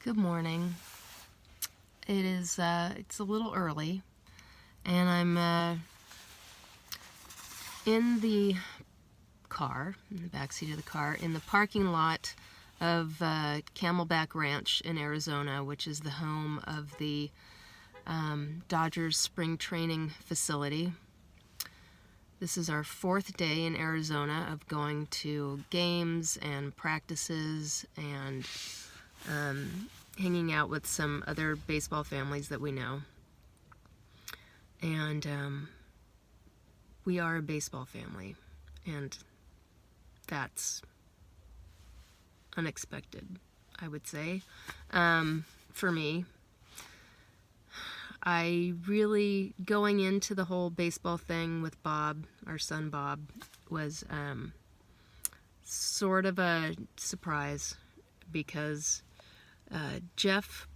Good morning. It's a little early, and I'm in the car, in the backseat of the car, in the parking lot of Camelback Ranch in Arizona, which is the home of the Dodgers spring training facility. This is our fourth day in Arizona of going to games and practices and hanging out with some other baseball families that we know. And we are a baseball family, and that's unexpected, I would say. For me, I really, going into the whole baseball thing with Bob, our son Bob, was sort of a surprise because Jeff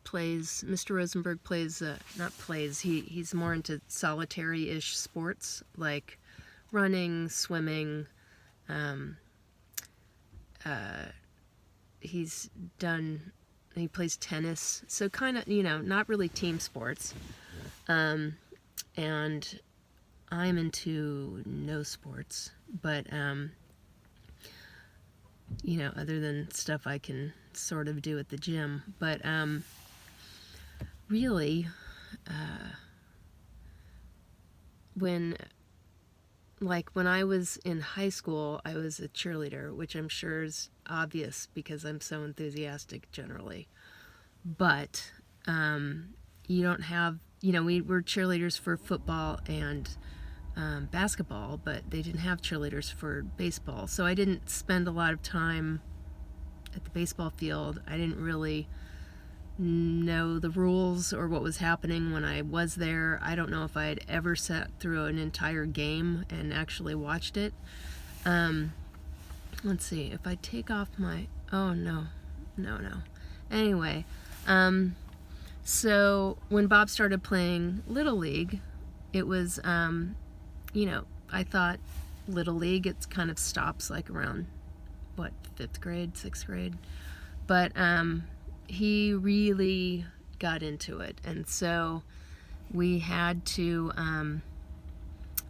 plays, Mr. Rosenberg plays, not plays, he's more into solitary-ish sports, like running, swimming. He plays tennis, so kind of, not really team sports. And I'm into no sports, but, other than stuff I can sort of do at the gym. But really, when I was in high school, I was a cheerleader, which I'm sure is obvious because I'm so enthusiastic generally. But you don't have, we were cheerleaders for football and basketball, but they didn't have cheerleaders for baseball. So I didn't spend a lot of time at the baseball field. I didn't really know the rules or what was happening when I was there. I don't know if I had ever sat through an entire game and actually watched it. Let's see, if I take off my, oh no. Anyway, so when Bob started playing Little League, it was, I thought Little League, it kind of stops like around, 5th grade, 6th grade. But he really got into it. And so we had to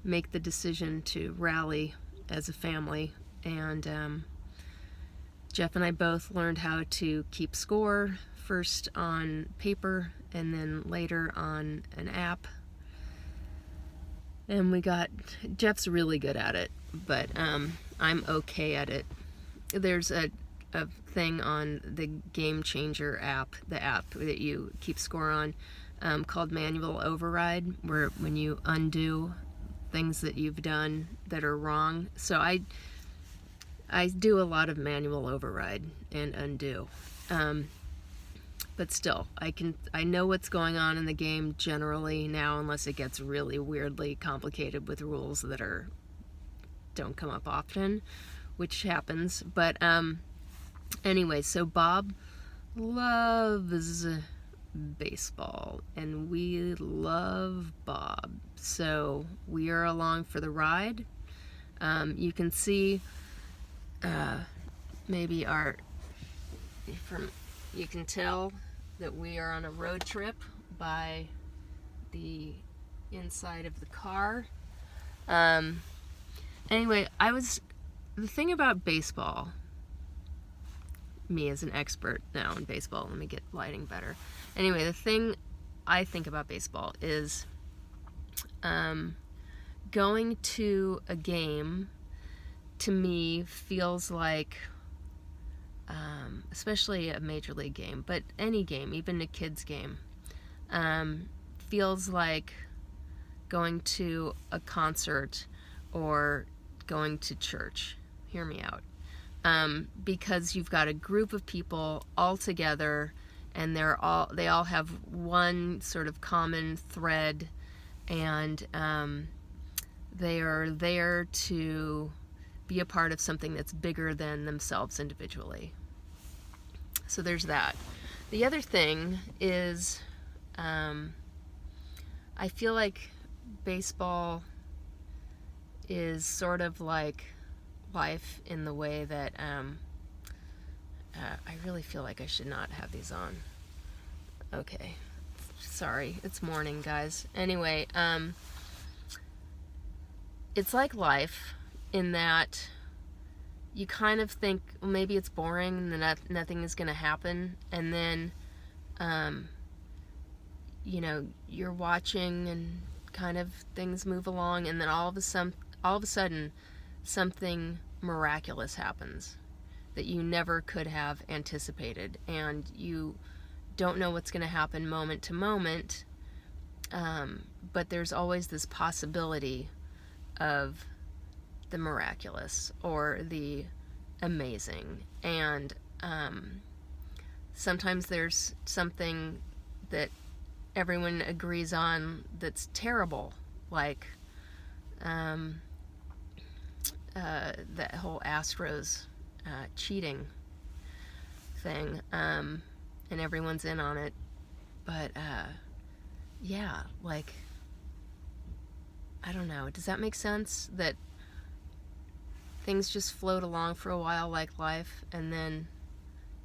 make the decision to rally as a family. And Jeff and I both learned how to keep score, first on paper and then later on an app. And Jeff's really good at it, but I'm okay at it. There's a thing on the Game Changer app, the app that you keep score on, called manual override, where when you undo things that you've done that are wrong. So I do a lot of manual override and undo. But still, I know what's going on in the game generally now, unless it gets really weirdly complicated with rules that don't come up often, which happens. But anyway, so Bob loves baseball, and we love Bob. So we are along for the ride. You can see you can tell that we are on a road trip by the inside of the car. Anyway, the thing about baseball, me as an expert now in baseball, let me get lighting better. Anyway, the thing I think about baseball is going to a game, to me, feels like, especially a major league game, but any game, even a kid's game, feels like going to a concert or going to church. Hear me out. Because you've got a group of people all together, and they all have one sort of common thread, and they are there to be a part of something that's bigger than themselves individually. So there's that. The other thing is, I feel like baseball is sort of like life in the way that I really feel like I should not have these on. Okay. Sorry, it's morning, guys. Anyway, it's like life in that you kind of think, well, maybe it's boring and nothing is going to happen, and then you're watching and kind of things move along, and then all of a sudden something miraculous happens that you never could have anticipated, and you don't know what's going to happen moment to moment, but there's always this possibility of the miraculous or the amazing. And sometimes there's something that everyone agrees on that's terrible, like that whole Astros cheating thing, and everyone's in on it. But yeah, like, I don't know, does that make sense? That things just float along for a while like life, and then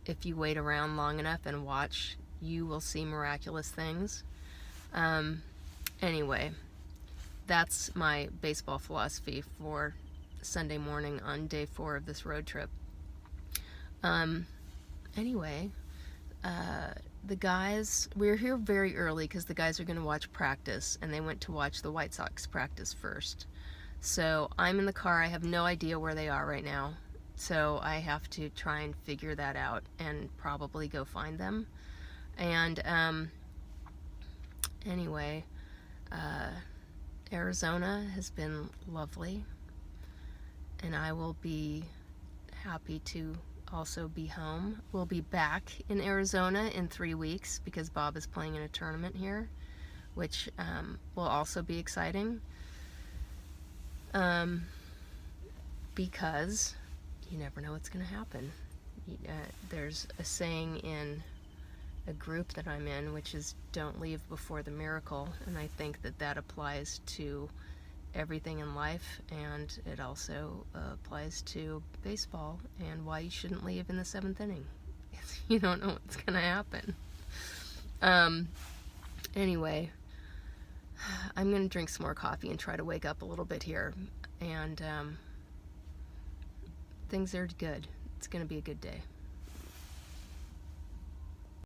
if you wait around long enough and watch, you will see miraculous things. Anyway, that's my baseball philosophy for Sunday morning on day 4 of this road trip. Anyway, the guys, we were here very early because the guys are going to watch practice, and they went to watch the White Sox practice first. So I'm in the car. I have no idea where they are right now, so I have to try and figure that out and probably go find them. And anyway, Arizona has been lovely, and I will be happy to also be home. We'll be back in Arizona in 3 weeks because Bob is playing in a tournament here, which will also be exciting, because you never know what's going to happen. There's a saying in a group that I'm in, which is don't leave before the miracle, and I think that applies to everything in life, and it also applies to baseball and why you shouldn't leave in the 7th inning. You don't know what's going to happen. Anyway, I'm going to drink some more coffee and try to wake up a little bit here, and things are good. It's going to be a good day.